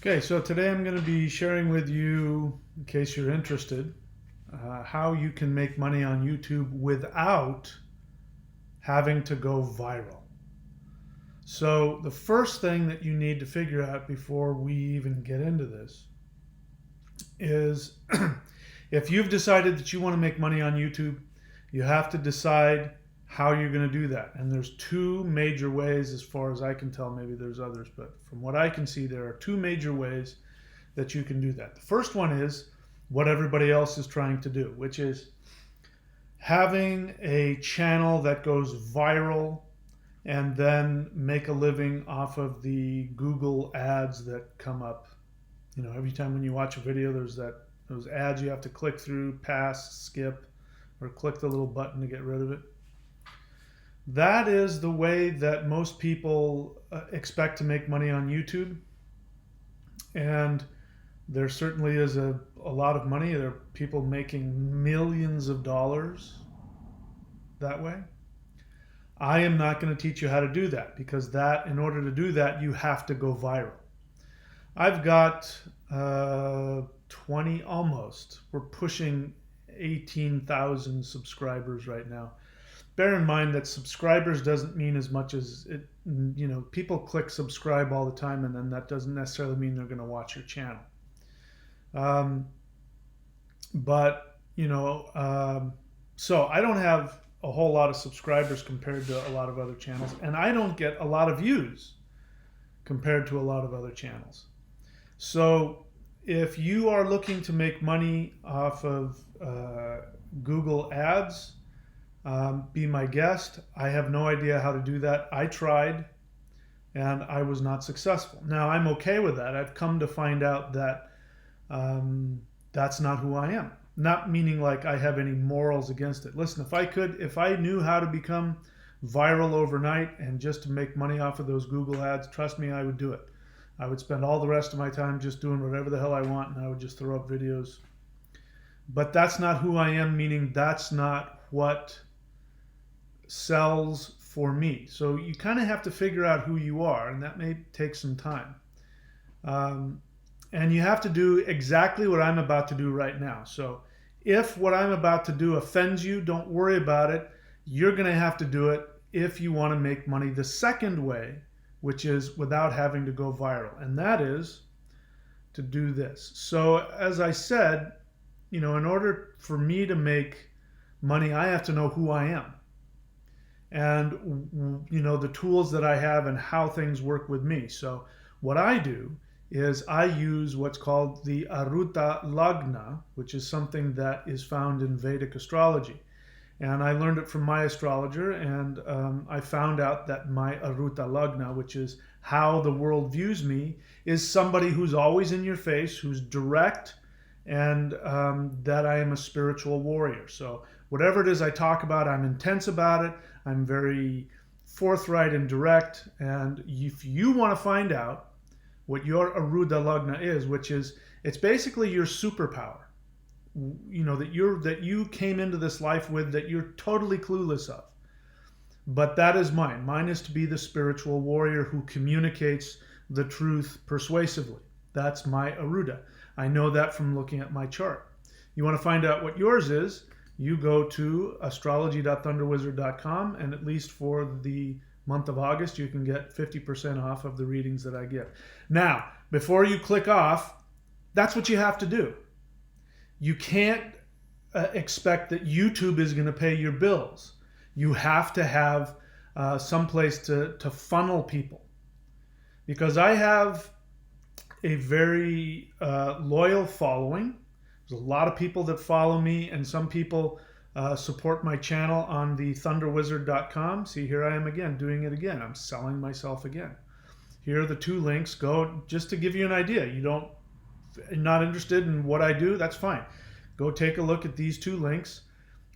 Okay, so today I'm going to be sharing with you, in case you're interested, how you can make money on YouTube without having to go viral. So, the first thing that you need to figure out before we even get into this is if you've decided that you want to make money on YouTube, you have to decide how you're going to do that. And there's two major ways, as far as I can tell. Maybe there's others, but from what I can see, there are two major ways that you can do that. The first one is what everybody else is trying to do, which is having a channel that goes viral and then make a living off of the Google ads that come up. You know, every time when you watch a video, there's those ads you have to click through, pass, skip, or click the little button to get rid of it. That is the way that most people expect to make money on YouTube. And there certainly is a lot of money. There are people making millions of dollars that way. I am not going to teach you how to do that, because in order to do that, you have to go viral. I've got 20 almost. We're pushing 18,000 subscribers right now. Bear in mind that subscribers doesn't mean as much as it, people click subscribe all the time, and then that doesn't necessarily mean they're going to watch your channel. So I don't have a whole lot of subscribers compared to a lot of other channels, and I don't get a lot of views compared to a lot of other channels. So if you are looking to make money off of Google ads, be my guest. I have no idea how to do that. I tried and I was not successful. Now, I'm okay with that. I've come to find out that that's not who I am. Not meaning like I have any morals against it. Listen, if I knew how to become viral overnight and just to make money off of those Google ads, trust me, I would do it. I would spend all the rest of my time just doing whatever the hell I want, and I would just throw up videos. But that's not who I am, meaning that's not what sells for me. So you kind of have to figure out who you are, and that may take some time. And you have to do exactly what I'm about to do right now. So if what I'm about to do offends you, don't worry about it. You're going to have to do it if you want to make money the second way, which is without having to go viral. And that is to do this. So as I said, in order for me to make money, I have to know who I am. And, the tools that I have and how things work with me. So what I do is I use what's called the Aruta Lagna, which is something that is found in Vedic astrology. And I learned it from my astrologer, and I found out that my Aruta Lagna, which is how the world views me, is somebody who's always in your face, who's direct, and that I am a spiritual warrior. So whatever it is I talk about, I'm intense about it. I'm very forthright and direct. And if you want to find out what your Aruta Lagna is, which is, it's basically your superpower, that you came into this life with, that you're totally clueless of. But that is mine. Mine is to be the spiritual warrior who communicates the truth persuasively. That's my Aruta. I know that from looking at my chart. You want to find out what yours is, you go to astrology.thunderwizard.com, and at least for the month of August, you can get 50% off of the readings that I give. Now, before you click off, that's what you have to do. You can't expect that YouTube is going to pay your bills. You have to have some place to funnel people. Because I have a very loyal following. There's a lot of people that follow me, and some people support my channel on the thunderwizard.com. See, here I am again, doing it again. I'm selling myself again. Here are the two links. Go, just to give you an idea. You're not interested in what I do, that's fine. Go take a look at these two links,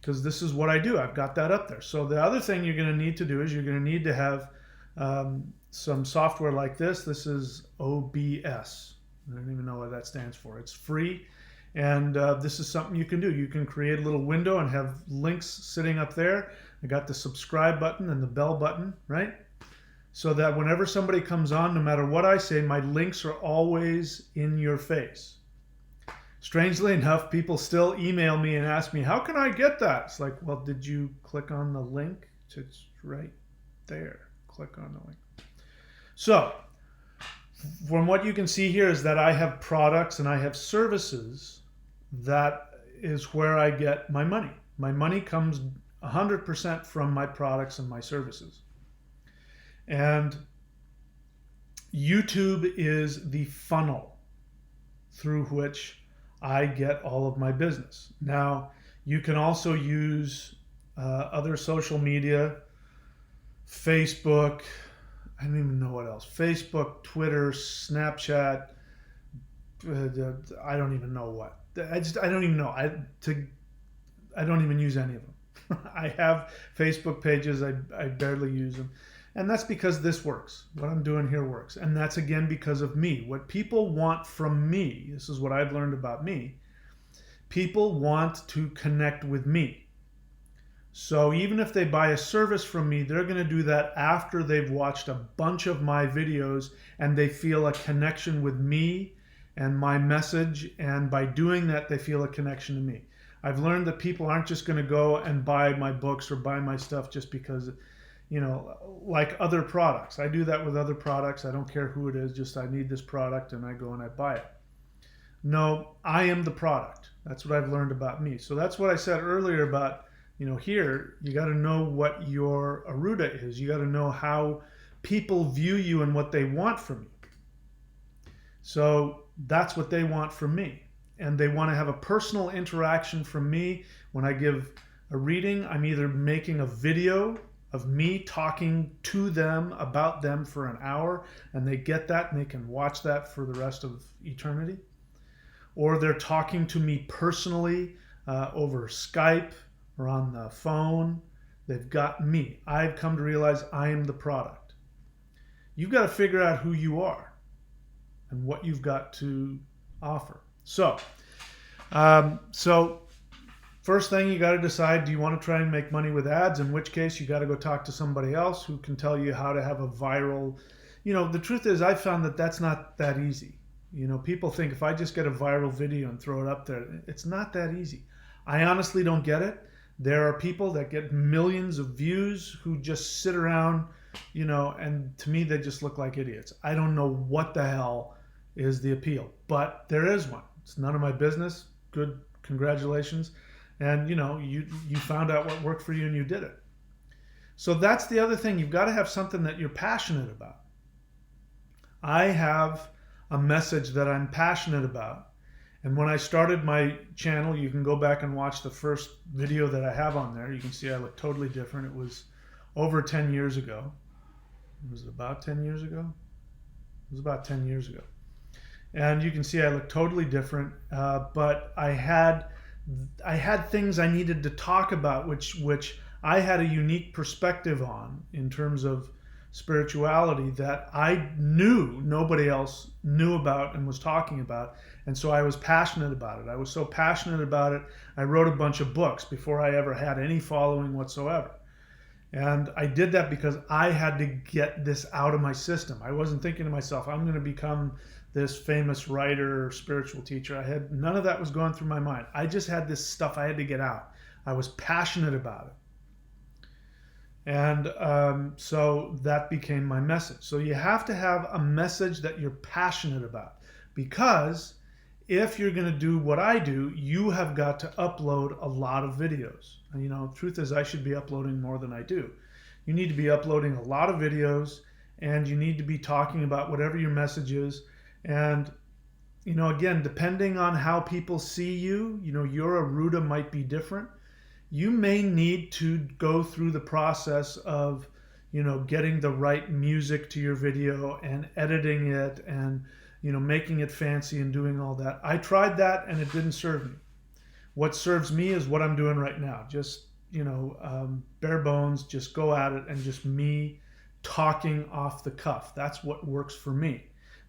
because this is what I do. I've got that up there. So the other thing you're going to need to do is you're going to need to have some software like this. This is OBS. I don't even know what that stands for. It's free. And this is something you can do. You can create a little window and have links sitting up there. I got the subscribe button and the bell button, right? so that whenever somebody comes on, no matter what I say, my links are always in your face. Strangely enough, people still email me and ask me, how can I get that? It's like, well, did you click on the link? It's right there. Click on the link. So, from what you can see here is that I have products and I have services. That is where I get my money. My money comes 100% from my products and my services. And YouTube is the funnel through which I get all of my business. Now, you can also use other social media, Facebook, I don't even know what else, Facebook, Twitter, Snapchat, I don't even know what. I don't even know. I don't even use any of them. I have Facebook pages, I barely use them. And that's because this works. What I'm doing here works. And that's again because of me. What people want from me, this is what I've learned about me, people want to connect with me. So even if they buy a service from me, they're going to do that after they've watched a bunch of my videos and they feel a connection with me and my message. And by doing that, they feel a connection to me. I've learned that people aren't just going to go and buy my books or buy my stuff just because, you know, like other products. I do that with other products. I don't care who it is, just I need this product and I go and I buy it. No, I am the product. That's what I've learned about me. So that's what I said earlier about, you know, here, you got to know what your Aruda is. You got to know how people view you and what they want from you. So that's what they want from me. And they want to have a personal interaction from me. When I give a reading, I'm either making a video of me talking to them about them for an hour, and they get that and they can watch that for the rest of eternity. Or they're talking to me personally over Skype or on the phone. They've got me. I've come to realize I am the product. You've got to figure out who you are and what you've got to offer. So first thing, you got to decide, do you want to try and make money with ads? In which case, you got to go talk to somebody else who can tell you how to have a viral, you know, the truth is I found that that's not that easy. You know, people think if I just get a viral video and throw it up there, it's not that easy. I honestly don't get it. There are people that get millions of views who just sit around, you know, and to me, they just look like idiots. I don't know what the hell is the appeal, but there is one. It's none of my business. Good, congratulations. And, you know, you found out what worked for you and you did it. So that's the other thing. You've got to have something that you're passionate about. I have a message that I'm passionate about. And when I started my channel, you can go back and watch the first video that I have on there. You can see I look totally different. It was over 10 years ago. Was it about 10 years ago? It was about 10 years ago. And you can see I look totally different, but I had things I needed to talk about, which I had a unique perspective on in terms of spirituality that I knew nobody else knew about and was talking about. And so I was passionate about it. I was so passionate about it, I wrote a bunch of books before I ever had any following whatsoever. And I did that because I had to get this out of my system. I wasn't thinking to myself, I'm going to become this famous writer or spiritual teacher. None of that was going through my mind. I just had this stuff I had to get out. I was passionate about it. And so that became my message. So you have to have a message that you're passionate about, because if you're going to do what I do, you have got to upload a lot of videos. And, you know, truth is I should be uploading more than I do. You need to be uploading a lot of videos, and you need to be talking about whatever your message is. And, you know, again, depending on how people see you, you know, your Aruda might be different. You may need to go through the process of, you know, getting the right music to your video and editing it and, you know, making it fancy and doing all that. I tried that and it didn't serve me. What serves me is what I'm doing right now. Just, you know, bare bones, just go at it, and just me talking off the cuff. That's what works for me.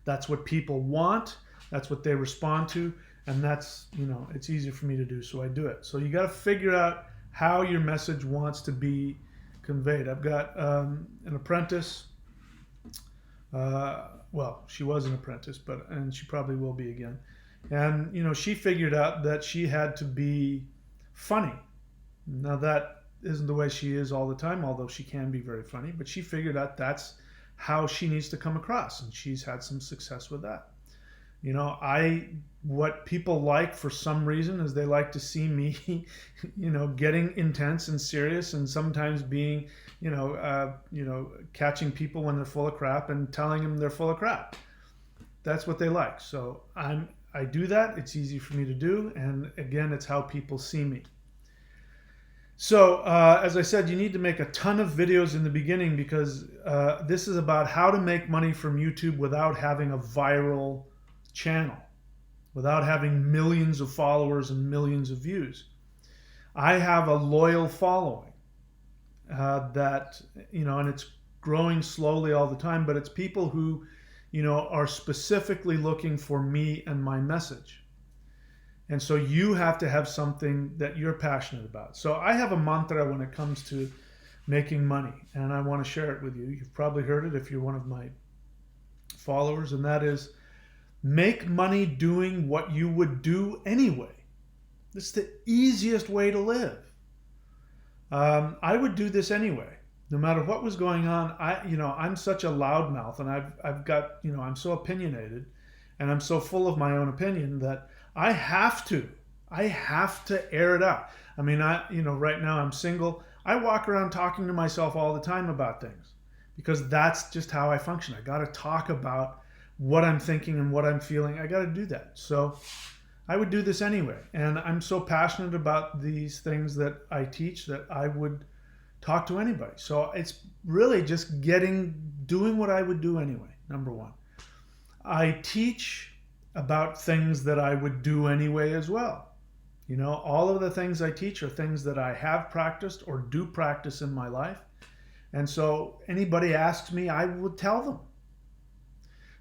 That's what people want. That's what they respond to. And that's, you know, it's easy for me to do, so I do it. So you got to figure out how your message wants to be conveyed. I've got an apprentice Well, she was an apprentice, and she probably will be again. And she figured out that she had to be funny. Now that isn't the way she is all the time, although she can be very funny. But she figured out that's how she needs to come across, and she's had some success with that. I what people like for some reason is they like to see me, getting intense and serious, and sometimes being, catching people when they're full of crap and telling them they're full of crap. That's what they like. So I do that. It's easy for me to do, and again, it's how people see me. So, as I said, you need to make a ton of videos in the beginning because this is about how to make money from YouTube without having a viral channel, without having millions of followers and millions of views. I have a loyal following that, and it's growing slowly all the time, but it's people who, are specifically looking for me and my message. And so you have to have something that you're passionate about. So I have a mantra when it comes to making money, and I want to share it with you. You've probably heard it if you're one of my followers, and that is make money doing what you would do anyway. This is the easiest way to live. I would do this anyway, no matter what was going on. I'm such a loudmouth, and I've got, I'm so opinionated, and I'm so full of my own opinion that I have to air it out. I mean, right now I'm single. I walk around talking to myself all the time about things because that's just how I function. I got to talk about what I'm thinking and what I'm feeling. I got to do that. So I would do this anyway. And I'm so passionate about these things that I teach that I would talk to anybody. So it's really just doing what I would do anyway, number one. I teach about things that I would do anyway as well. All of the things I teach are things that I have practiced or do practice in my life. And so anybody asks me, I would tell them.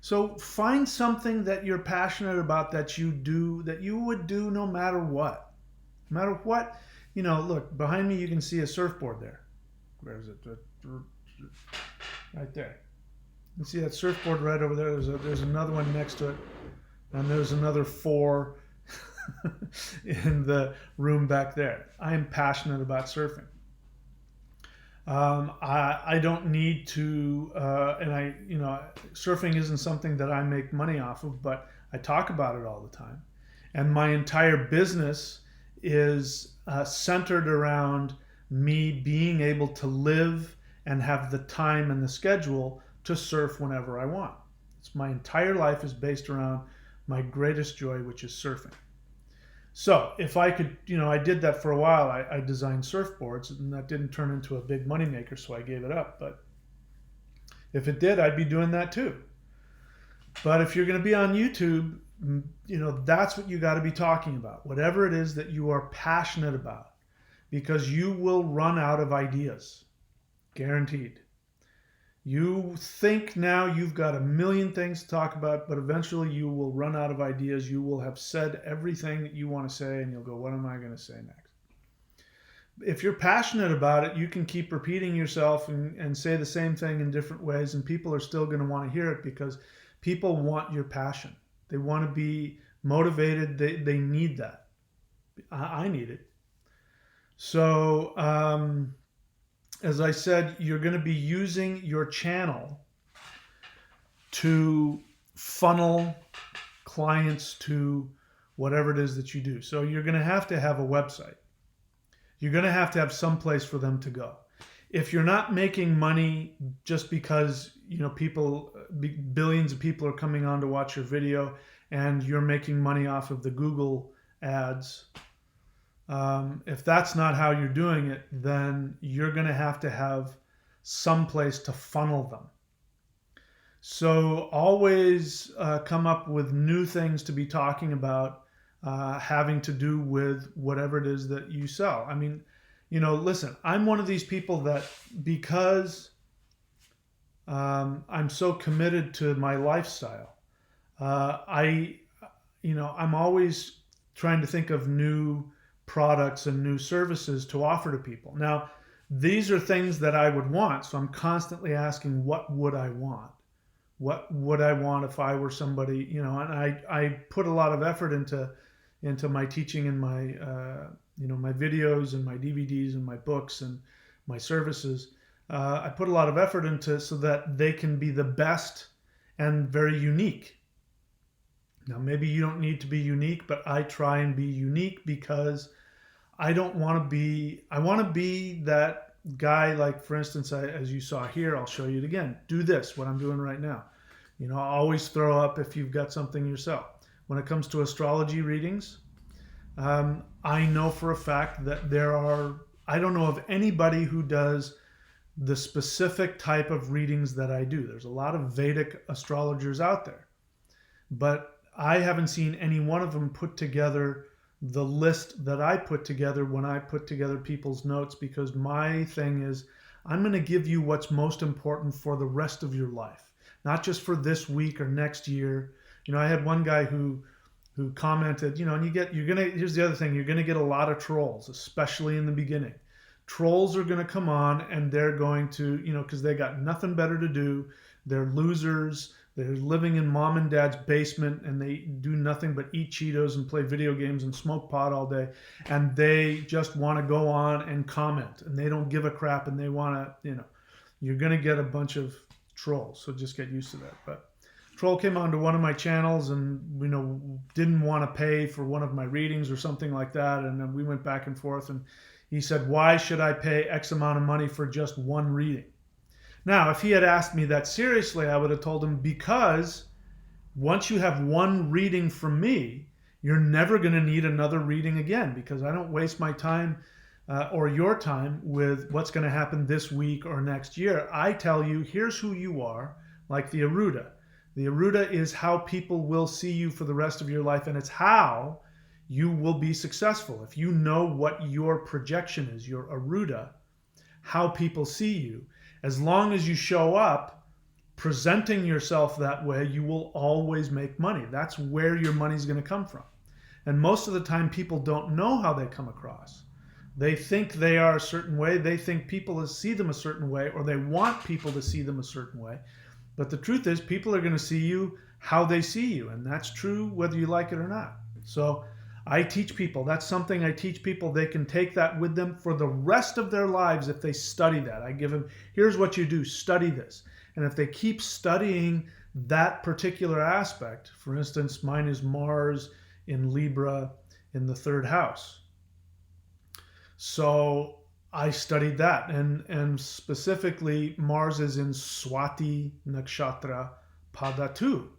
So find something that you're passionate about that you do, that you would do no matter what. No matter what, look, behind me you can see a surfboard there. Where is it? Right there. You see that surfboard right over there? There's another one next to it. And there's another 4 in the room back there. I am passionate about surfing. I don't need to, surfing isn't something that I make money off of, but I talk about it all the time. And my entire business is centered around me being able to live and have the time and the schedule to surf whenever I want. My entire life is based around my greatest joy, which is surfing. So if I could, I did that for a while. I designed surfboards, and that didn't turn into a big moneymaker, so I gave it up. But if it did, I'd be doing that too. But if you're going to be on YouTube, that's what you got to be talking about. Whatever it is that you are passionate about, because you will run out of ideas. Guaranteed. You think now you've got a million things to talk about, but eventually you will run out of ideas. You will have said everything that you want to say, and you'll go, what am I going to say next? If you're passionate about it, you can keep repeating yourself and say the same thing in different ways, and people are still going to want to hear it because people want your passion. They want to be motivated. They need that. I need it. So, as I said, you're going to be using your channel to funnel clients to whatever it is that you do. So you're going to have a website. You're going to have some place for them to go. If you're not making money just because, billions of people are coming on to watch your video and you're making money off of the Google ads, if that's not how you're doing it, then you're going to have some place to funnel them. So always come up with new things to be talking about, having to do with whatever it is that you sell. I mean, listen, I'm one of these people that because I'm so committed to my lifestyle, I'm always trying to think of new products and new services to offer to people. Now, these are things that I would want, so I'm constantly asking, what would I want? What would I want if I were somebody, you know? And I put a lot of effort into my teaching and my my videos and my DVDs and my books and my services. I put a lot of effort into so that they can be the best and very unique. Now, maybe you don't need to be unique, but I try and be unique because I don't want to be, I want to be that guy, like, for instance, as you saw here, I'll show you it again. Do this, what I'm doing right now. Always throw up if you've got something yourself. When it comes to astrology readings, I know for a fact that I don't know of anybody who does the specific type of readings that I do. There's a lot of Vedic astrologers out there, but I haven't seen any one of them put together the list that I put together when I put together people's notes, because my thing is I'm going to give you what's most important for the rest of your life, not just for this week or next year. I had one guy who commented, and here's the other thing, you're going to get a lot of trolls, especially in the beginning. Trolls are going to come on and they're going to, because they got nothing better to do. They're losers. They're living in mom and dad's basement and they do nothing but eat Cheetos and play video games and smoke pot all day. And they just want to go on and comment and they don't give a crap and they want to, you're going to get a bunch of trolls. So just get used to that. But troll came onto one of my channels and, didn't want to pay for one of my readings or something like that. And then we went back and forth and he said, why should I pay X amount of money for just one reading? Now, if he had asked me that seriously, I would have told him, because once you have one reading from me, you're never going to need another reading again, because I don't waste my time or your time with what's going to happen this week or next year. I tell you, here's who you are, like the Aruda. The Aruda is how people will see you for the rest of your life, and it's how you will be successful. If you know what your projection is, your Aruda, how people see you, as long as you show up presenting yourself that way, you will always make money. That's where your money's going to come from. And most of the time, people don't know how they come across. They think they are a certain way. They think people see them a certain way, or they want people to see them a certain way. But the truth is, people are going to see you how they see you. And that's true whether you like it or not. So I teach people. That's something I teach people. They can take that with them for the rest of their lives if they study that. I give them, here's what you do, study this. And if they keep studying that particular aspect, for instance, mine is Mars in Libra in the 3rd house. So I studied that, and specifically Mars is in Swati Nakshatra Pada 2.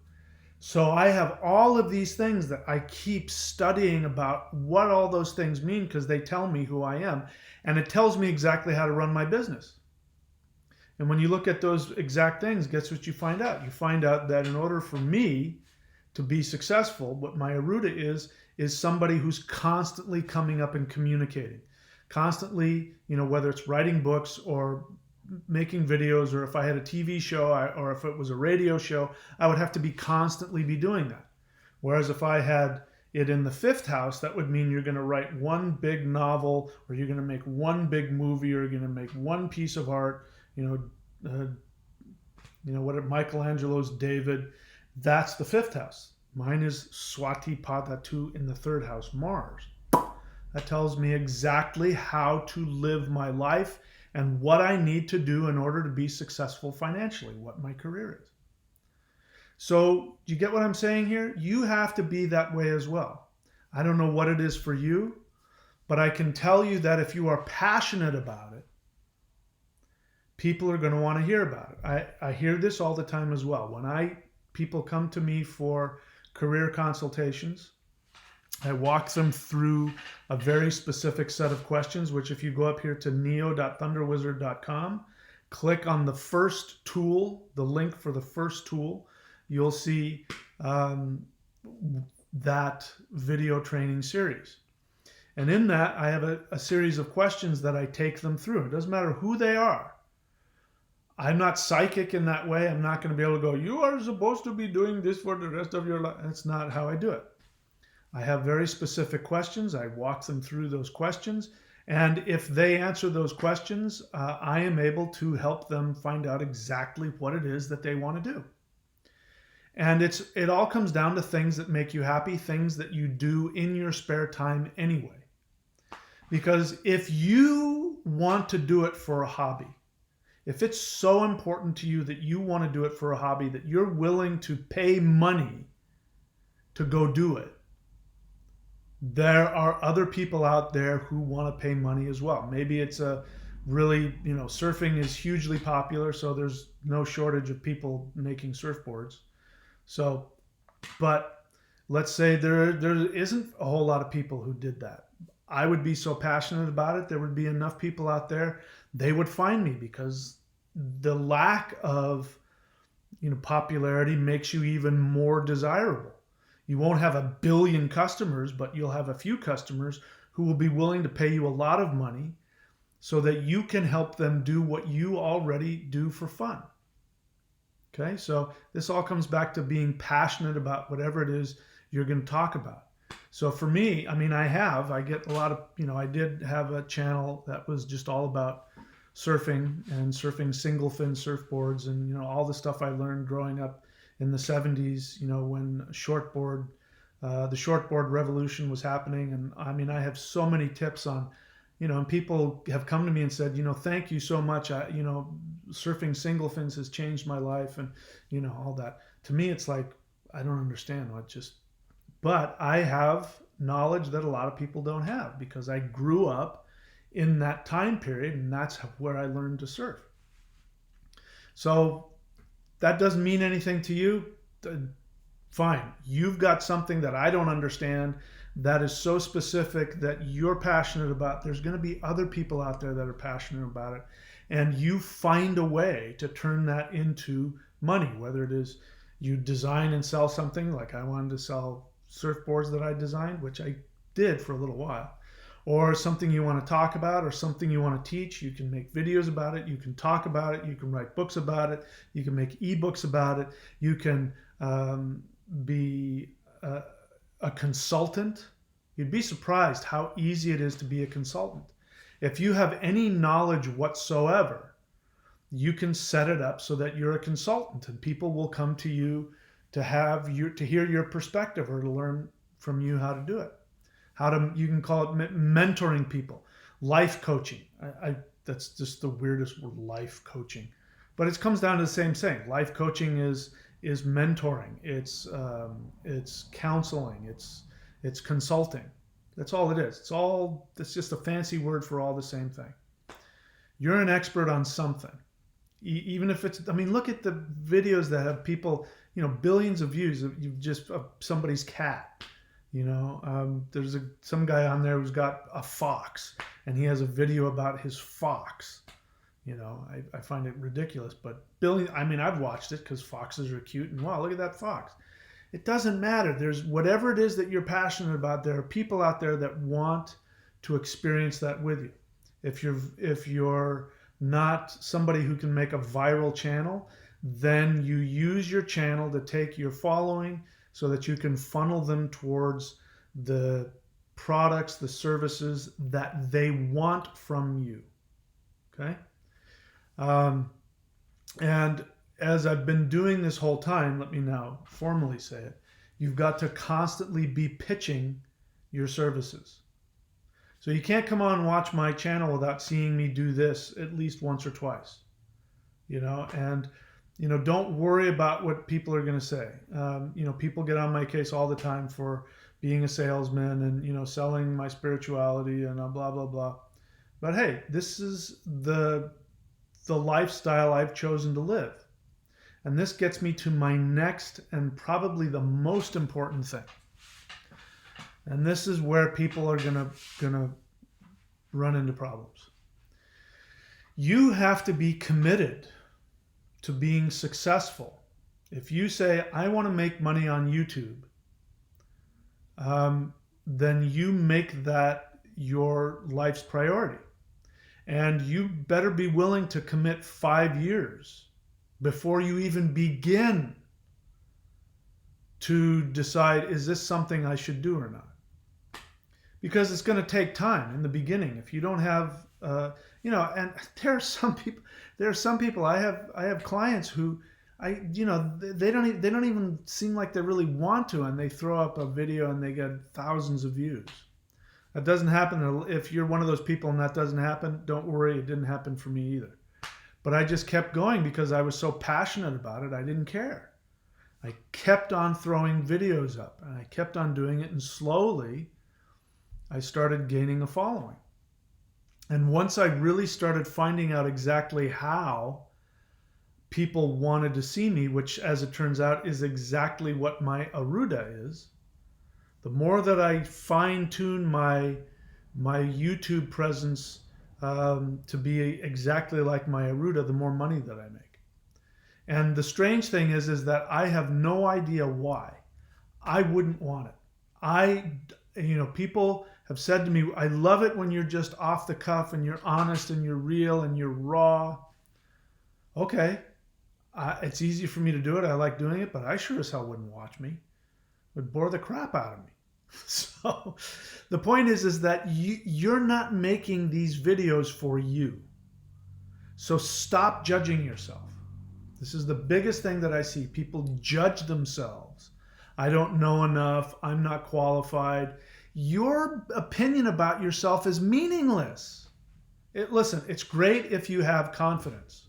So I have all of these things that I keep studying about what all those things mean, because they tell me who I am, and it tells me exactly how to run my business. And when you look at those exact things, guess what you find out? You find out that in order for me to be successful, what my Aruda is somebody who's constantly coming up and communicating. Constantly, whether it's writing books or making videos, or if I had a TV show or if it was a radio show, I would have to be constantly be doing that. Whereas if I had it in the 5th house, that would mean you're going to write one big novel, or you're going to make one big movie, or you're going to make one piece of art, what Michelangelo's David. That's the 5th house. Mine is Swati Pada 2 in the 3rd house, Mars. That tells me exactly how to live my life and what I need to do in order to be successful financially, what my career is. So, do you get what I'm saying here? You have to be that way as well. I don't know what it is for you, but I can tell you that if you are passionate about it, people are going to want to hear about it. I hear this all the time as well. When people come to me for career consultations, I walk them through a very specific set of questions, which if you go up here to neo.thunderwizard.com, click on the first tool, the link for the first tool, you'll see that video training series. And in that, I have a series of questions that I take them through. It doesn't matter who they are. I'm not psychic in that way. I'm not going to be able to go, you are supposed to be doing this for the rest of your life. That's not how I do it. I have very specific questions. I walk them through those questions. And if they answer those questions, I am able to help them find out exactly what it is that they want to do. And it all comes down to things that make you happy, things that you do in your spare time anyway. Because if you want to do it for a hobby, if it's so important to you that you want to do it for a hobby, that you're willing to pay money to go do it, there are other people out there who want to pay money as well. Maybe it's a really, surfing is hugely popular, so there's no shortage of people making surfboards. So, but let's say there isn't a whole lot of people who did that. I would be so passionate about it, there would be enough people out there, they would find me, because the lack of popularity makes you even more desirable. You won't have a billion customers, but you'll have a few customers who will be willing to pay you a lot of money so that you can help them do what you already do for fun. Okay, so this all comes back to being passionate about whatever it is you're going to talk about. So for me, I mean, I get a lot of, I did have a channel that was just all about surfing and surfing single fin surfboards and, all the stuff I learned growing up in the 70s, when the shortboard revolution was happening. And I mean, I have so many tips on, and people have come to me and said, thank you so much. Surfing single fins has changed my life, and, all that. To me, it's like, I don't understand but I have knowledge that a lot of people don't have, because I grew up in that time period, and that's where I learned to surf. So that doesn't mean anything to you. Fine. You've got something that I don't understand that is so specific that you're passionate about. There's going to be other people out there that are passionate about it. And you find a way to turn that into money, whether it is you design and sell something, like I wanted to sell surfboards that I designed, which I did for a little while, or something you want to talk about, or something you want to teach. You can make videos about it. You can talk about it. You can write books about it. You can make ebooks about it. You can be a consultant. You'd be surprised how easy it is to be a consultant. If you have any knowledge whatsoever, you can set it up so that you're a consultant, and people will come to you to hear your perspective, or to learn from you how to do it. You can call it mentoring people, life coaching. That's just the weirdest word, life coaching, but it comes down to the same thing. Life coaching is mentoring. It's counseling. It's consulting. That's all it is. It's just a fancy word for all the same thing. You're an expert on something, even if it's. I mean, look at the videos that have people, billions of views of somebody's cat. There's some guy on there who's got a fox, and he has a video about his fox. I find it ridiculous, but I've watched it because foxes are cute, and wow, look at that fox. It doesn't matter. There's whatever it is that you're passionate about. There are people out there that want to experience that with you. If you're not somebody who can make a viral channel, then you use your channel to take your following so that you can funnel them towards the products, the services that they want from you. Okay? And as I've been doing this whole time, let me now formally say it, you've got to constantly be pitching your services. So you can't come on and watch my channel without seeing me do this at least once or twice. And don't worry about what people are going to say. People get on my case all the time for being a salesman and, selling my spirituality and blah, blah, blah. But hey, this is the lifestyle I've chosen to live. And this gets me to my next and probably the most important thing. And this is where people are gonna run into problems. You have to be committed to being successful. If you say, I want to make money on YouTube, then you make that your life's priority. And you better be willing to commit 5 years before you even begin to decide, is this something I should do or not? Because it's going to take time in the beginning. If you don't have, and there are some people, I have clients who, they don't even seem like they really want to, and they throw up a video and they get thousands of views. That doesn't happen. If you're one of those people and that doesn't happen, don't worry, it didn't happen for me either. But I just kept going because I was so passionate about it. I didn't care. I kept on throwing videos up and I kept on doing it, and slowly I started gaining a following. And once I really started finding out exactly how people wanted to see me, which as it turns out is exactly what my Aruda is, the more that I fine-tune my YouTube presence to be exactly like my Aruda, the more money that I make. And the strange thing is that I have no idea why. I wouldn't want it. People have said to me, I love it when you're just off the cuff and you're honest and you're real and you're raw. Okay, it's easy for me to do it. I like doing it, but I sure as hell wouldn't watch me. It would bore the crap out of me. So the point is that you're not making these videos for you. So stop judging yourself. This is the biggest thing that I see. People judge themselves. I don't know enough. I'm not qualified. Your opinion about yourself is meaningless. Listen, it's great if you have confidence,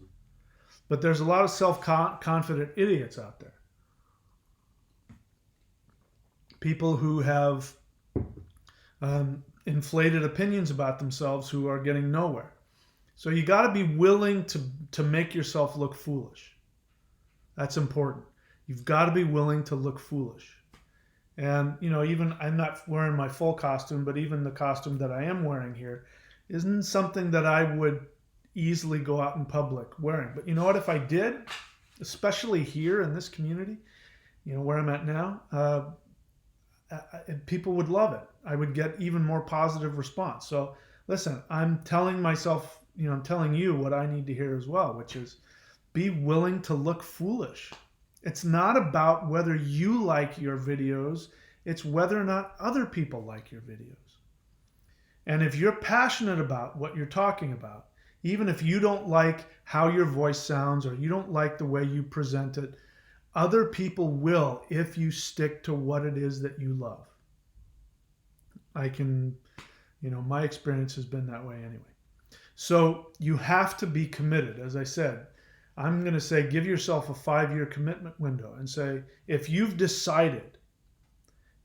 but there's a lot of self-confident idiots out there. People who have inflated opinions about themselves who are getting nowhere. So you got to be willing to make yourself look foolish. That's important. You've got to be willing to look foolish. And, even I'm not wearing my full costume, but even the costume that I am wearing here isn't something that I would easily go out in public wearing. But you know what? If I did, especially here in this community, where I'm at now, people would love it. I would get even more positive response. So listen, I'm telling myself, I'm telling you what I need to hear as well, which is be willing to look foolish. It's not about whether you like your videos. It's whether or not other people like your videos. And if you're passionate about what you're talking about, even if you don't like how your voice sounds or you don't like the way you present it, other people will if you stick to what it is that you love. My experience has been that way anyway. So you have to be committed. As I said, I'm going to say give yourself a 5-year commitment window and say, if you've decided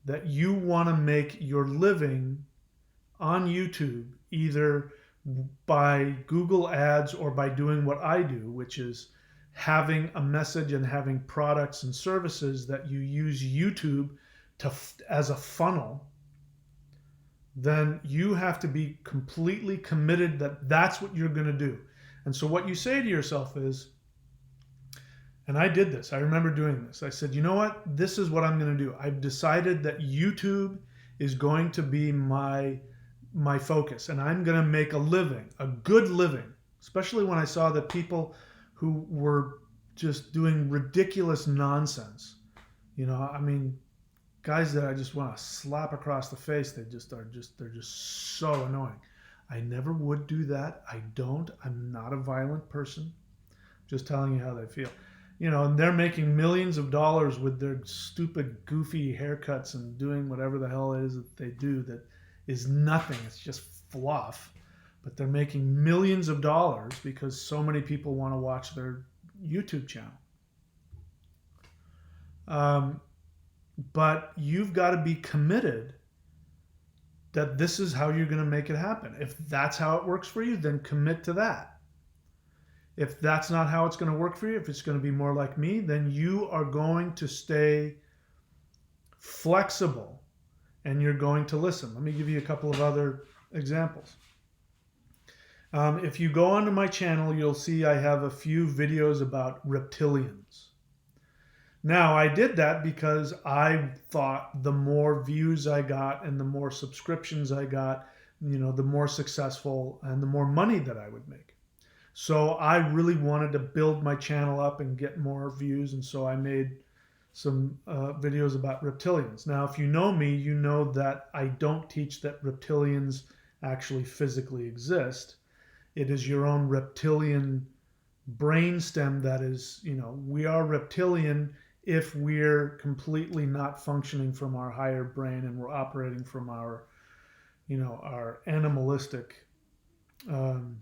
that you want to make your living on YouTube, either by Google ads or by doing what I do, which is having a message and having products and services that you use YouTube as a funnel, then you have to be completely committed that that's what you're going to do. And so what you say to yourself is, and I did this, I remember doing this. I said, you know what? This is what I'm going to do. I've decided that YouTube is going to be my focus, and I'm going to make a living, a good living, especially when I saw that people who were just doing ridiculous nonsense. Guys that I just want to slap across the face. They're just so annoying. I never would do that. I don't. I'm not a violent person. Just telling you how they feel. And they're making millions of dollars with their stupid, goofy haircuts and doing whatever the hell it is that they do that is nothing. It's just fluff. But they're making millions of dollars because so many people want to watch their YouTube channel. But you've got to be committed that this is how you're going to make it happen. If that's how it works for you, then commit to that. If that's not how it's going to work for you, if it's going to be more like me, then you are going to stay flexible and you're going to listen. Let me give you a couple of other examples. If you go onto my channel, you'll see I have a few videos about reptilians. Now, I did that because I thought the more views I got and the more subscriptions I got, the more successful and the more money that I would make. So I really wanted to build my channel up and get more views, and so I made some videos about reptilians. Now, if you know me, you know that I don't teach that reptilians actually physically exist. It is your own reptilian brainstem that is, we are reptilian if we're completely not functioning from our higher brain and we're operating from our animalistic um,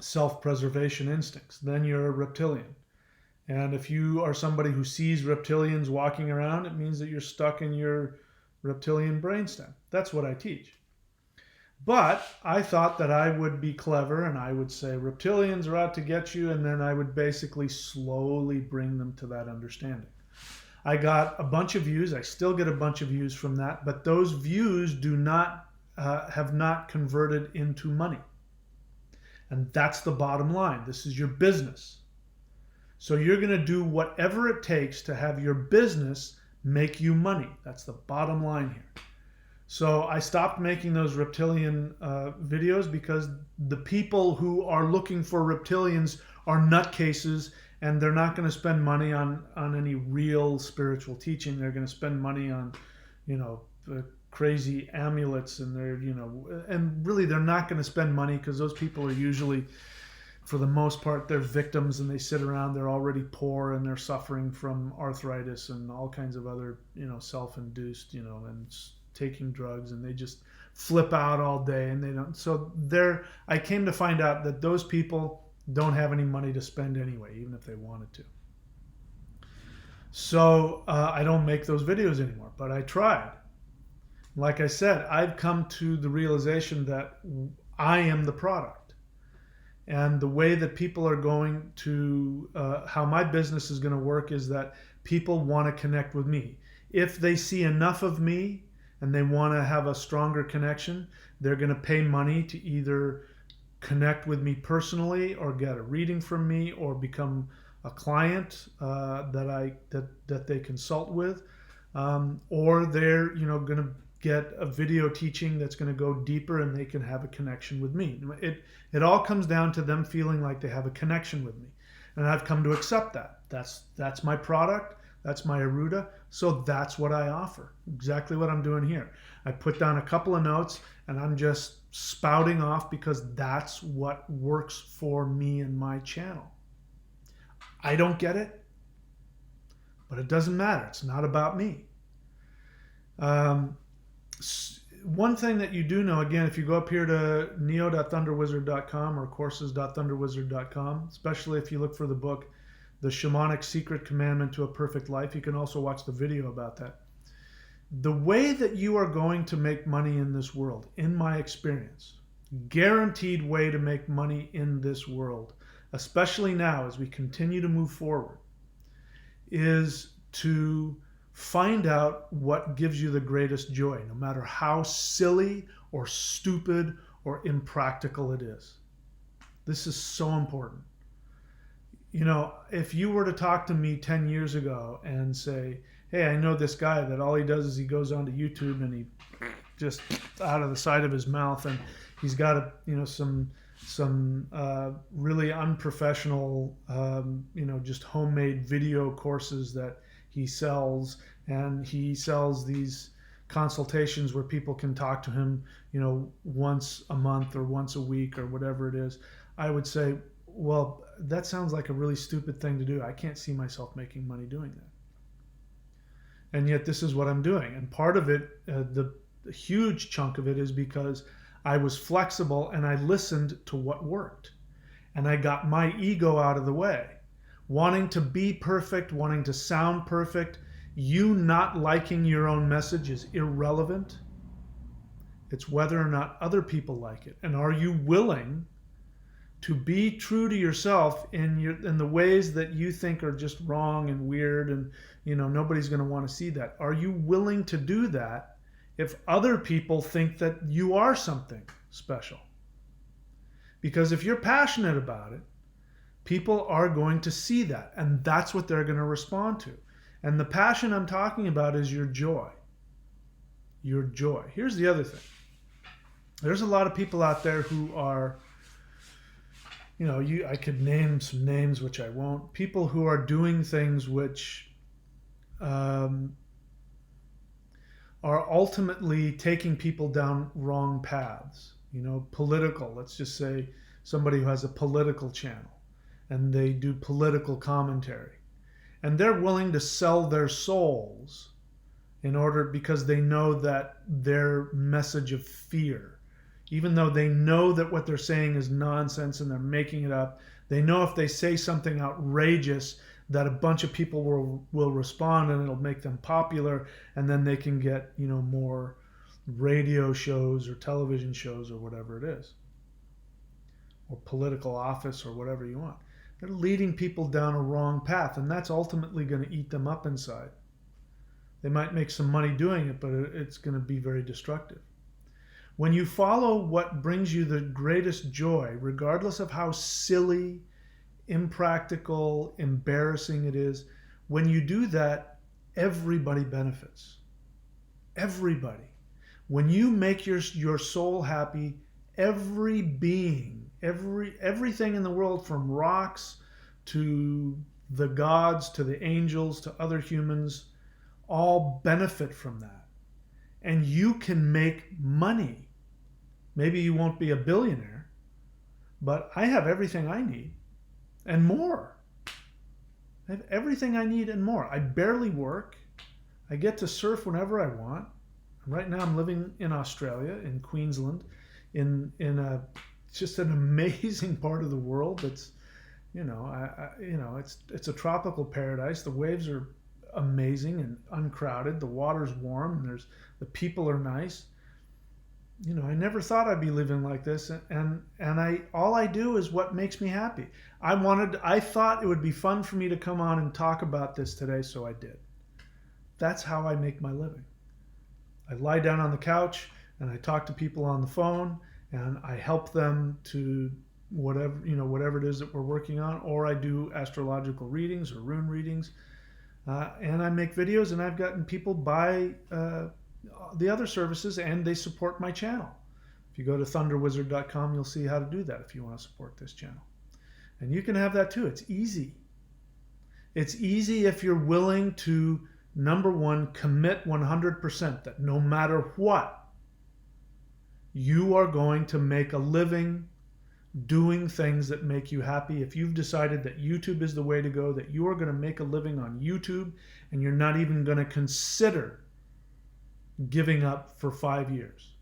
self-preservation instincts. Then you're a reptilian. And if you are somebody who sees reptilians walking around, it means that you're stuck in your reptilian brainstem. That's what I teach. But I thought that I would be clever and I would say reptilians are out to get you, and then I would basically slowly bring them to that understanding. I got a bunch of views. I still get a bunch of views from that, but those views do not have not converted into money. And that's the bottom line. This is your business. So you're going to do whatever it takes to have your business make you money. That's the bottom line here. So I stopped making those reptilian videos because the people who are looking for reptilians are nutcases, and they're not going to spend money on any real spiritual teaching. They're going to spend money on, crazy amulets, and and really they're not going to spend money because those people are usually, for the most part, they're victims, and they sit around, they're already poor, and they're suffering from arthritis and all kinds of other, self-induced, and taking drugs, and they just flip out all day, and they don't. So I came to find out that those people don't have any money to spend anyway, even if they wanted to. So I don't make those videos anymore, but I tried. Like I said, I've come to the realization that I am the product. And the way that people are going to, how my business is going to work is that people want to connect with me. If they see enough of me and they want to have a stronger connection, they're going to pay money to either connect with me personally or get a reading from me or become a client that they consult with, or they're going to get a video teaching that's going to go deeper and they can have a connection with me. It all comes down to them feeling like they have a connection with me, and I've come to accept that. That's my product. That's my Aruta. So that's what I offer. Exactly what I'm doing here. I put down a couple of notes and I'm just spouting off because that's what works for me and my channel. I don't get it, but it doesn't matter. It's not about me. One thing that you do know, again, if you go up here to neo.thunderwizard.com or courses.thunderwizard.com, especially if you look for the book, The Shamanic Secret Commandment to a Perfect Life, you can also watch the video about that. The way that you are going to make money in this world, in my experience, guaranteed way to make money in this world, especially now as we continue to move forward, is to find out what gives you the greatest joy, no matter how silly or stupid or impractical it is. This is so important. If you were to talk to me 10 years ago and say, hey, I know this guy that all he does is he goes onto YouTube and he just out of the side of his mouth, and he's got some really unprofessional, just homemade video courses that he sells, and he sells these consultations where people can talk to him, once a month or once a week or whatever it is. I would say, well, that sounds like a really stupid thing to do. I can't see myself making money doing that. And yet this is what I'm doing. And part of it, the huge chunk of it, is because I was flexible and I listened to what worked. And I got my ego out of the way. Wanting to be perfect, wanting to sound perfect, you not liking your own message is irrelevant. It's whether or not other people like it. And are you willing to be true to yourself in the ways that you think are just wrong and weird, and nobody's going to want to see that? Are you willing to do that if other people think that you are something special? Because if you're passionate about it, people are going to see that, and that's what they're going to respond to. And the passion I'm talking about is your joy. Your joy. Here's the other thing. There's a lot of people out there who are, I could name some names, which I won't. People who are doing things which are ultimately taking people down wrong paths. Political. Let's just say somebody who has a political channel, and they do political commentary. And they're willing to sell their souls in order, because they know that their message of fear, even though they know that what they're saying is nonsense and they're making it up, they know if they say something outrageous that a bunch of people will respond and it'll make them popular, and then they can get, more radio shows or television shows or whatever it is, or political office or whatever you want. They're leading people down a wrong path, and that's ultimately going to eat them up inside. They might make some money doing it, but it's going to be very destructive. When you follow what brings you the greatest joy, regardless of how silly, impractical, embarrassing it is, when you do that, everybody benefits. Everybody. When you make your soul happy, every being, everything in the world, from rocks to the gods to the angels to other humans, all benefit from that. And you can make money. Maybe you won't be a billionaire, but I have everything I need and more. I have everything I need and more. I barely work. I get to surf whenever I want. Right now I'm living in Australia, in Queensland, in a just an amazing part of the world. That's, it's a tropical paradise. The waves are amazing and uncrowded. The water's warm, and the people are nice. I never thought I'd be living like this, and all I do is what makes me happy. I thought it would be fun for me to come on and talk about this today, so I did. That's how I make my living. I lie down on the couch and I talk to people on the phone, and I help them to whatever it is that we're working on, or I do astrological readings or rune readings, and I make videos, and I've gotten people buy the other services, and they support my channel. If you go to thunderwizard.com, you'll see how to do that if you want to support this channel. And you can have that too. It's easy. It's easy if you're willing to, number one, commit 100% that no matter what, you are going to make a living doing things that make you happy. If you've decided that YouTube is the way to go, that you are going to make a living on YouTube, and you're not even going to consider giving up for 5 years.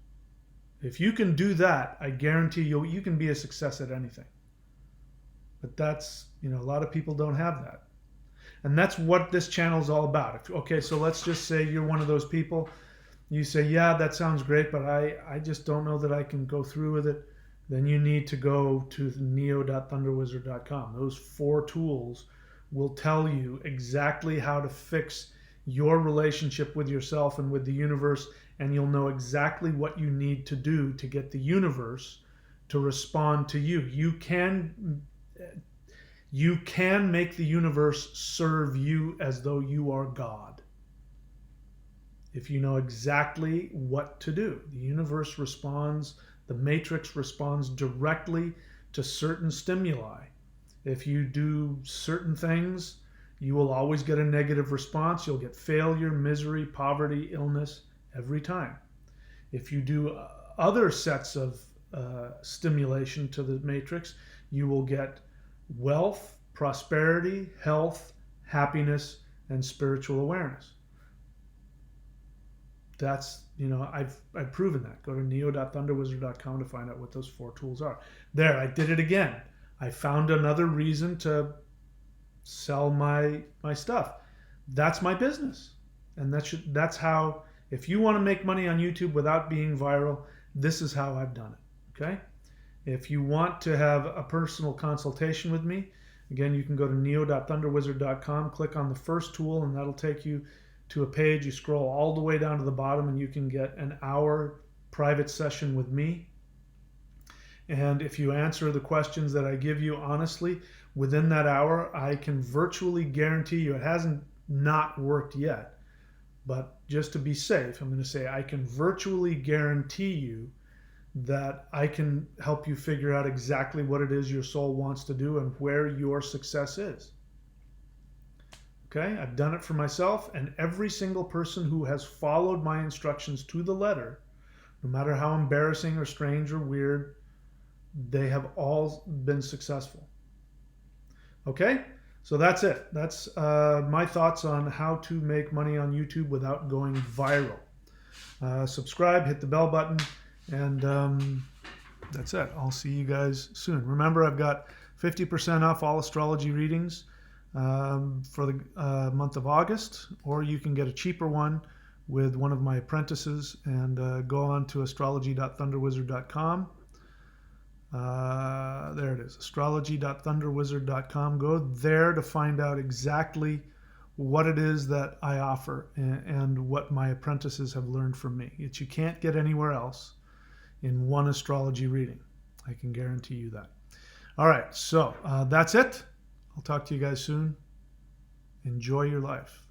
If you can do that, I guarantee you can be a success at anything. But that's, a lot of people don't have that. And that's what this channel is all about. Okay, so let's just say you're one of those people. You say, yeah, that sounds great, but I just don't know that I can go through with it. Then you need to go to neo.thunderwizard.com. Those 4 tools will tell you exactly how to fix your relationship with yourself and with the universe, and you'll know exactly what you need to do to get the universe to respond to you. You can make the universe serve you as though you are God. If you know exactly what to do, the universe responds, the matrix responds directly to certain stimuli. If you do certain things, you will always get a negative response. You'll get failure, misery, poverty, illness every time. If you do other sets of stimulation to the matrix, you will get wealth, prosperity, health, happiness, and spiritual awareness. That's, I've proven that. Go to neo.thunderwizard.com to find out what those 4 tools are. There, I did it again. I found another reason to sell my stuff. That's my business. And that's how, if you want to make money on YouTube without being viral, this is how I've done it. Okay? If you want to have a personal consultation with me, again, you can go to neo.thunderwizard.com, click on the first tool, and that'll take you to a page. You scroll all the way down to the bottom, and you can get an hour private session with me. And if you answer the questions that I give you honestly, within that hour, I can virtually guarantee you, it hasn't not worked yet, but just to be safe, I'm going to say I can virtually guarantee you that I can help you figure out exactly what it is your soul wants to do and where your success is. Okay, I've done it for myself, and every single person who has followed my instructions to the letter, no matter how embarrassing or strange or weird, they have all been successful. Okay, so that's it. That's my thoughts on how to make money on YouTube without going viral. Subscribe, hit the bell button, and that's it. I'll see you guys soon. Remember, I've got 50% off all astrology readings for the month of August, or you can get a cheaper one with one of my apprentices and go on to astrology.thunderwizard.com. There it is, astrology.thunderwizard.com. Go there to find out exactly what it is that I offer and what my apprentices have learned from me. It's you can't get anywhere else in one astrology reading. I can guarantee you that. All right, so that's it. I'll talk to you guys soon. Enjoy your life.